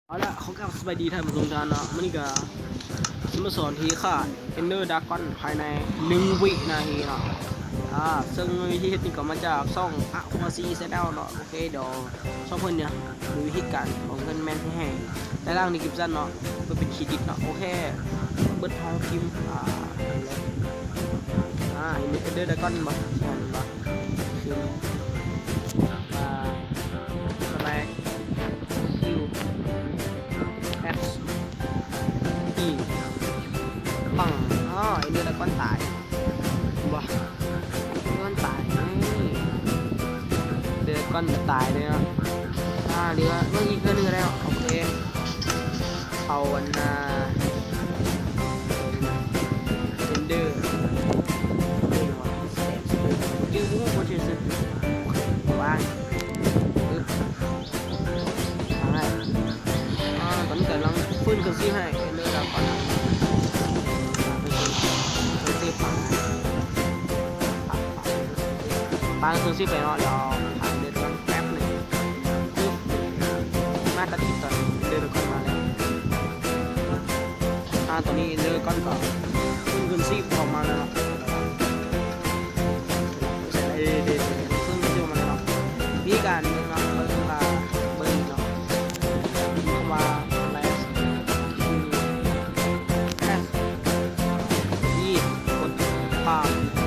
เอาละเขากลับสบายดีท่านผู้ชมเนาะมันนี่ก็มาสอนทีค่ะเอนเดอร์ดากอนภายใน1 วินาทีเนาะซึ่งวิธีเทคนิคก็มาจากช่องอะควาซีเซดเนาะโอเคเดี๋ยวช่องเพิ่นเนี่ยมีวิธีการของเงินแมนที่ให้ได้ล่างในคลิปสั้นเนาะเพื่อเป็นเครดิตเนาะโอเคเบิร์ดห้องพิมพ์เอนเดอร์ดากอนบ่ใช่บ่คือสบายคิวX E ปังไอเดือดก้อนตายบ่ก้อนตายเดือดก้อนจะตายเลยเนาะเหลือเมื่อกี้ก็เนื้อแล้วโอเคเอาวันเอนเดอร์จิ้วโคตรสุดว่างตอนนี้กำลังฟื้นเครื่องซีให้เนื้อแล้วก่อนปางเครื่องซีไปเนาะเดี๋ยวผ่านเดือนก่อนแป๊บหนึ่งมาตัดติดตอนเดือนก่อนมาแล้วตอนนี้เดือนก่อนก็ฟื้นเครื่องซีออกมาแล้วเนาะเด็ดเครื่องซีออกมาแล้วเนาะวิธีการเนาะเบิ้งเนาะมาภาพ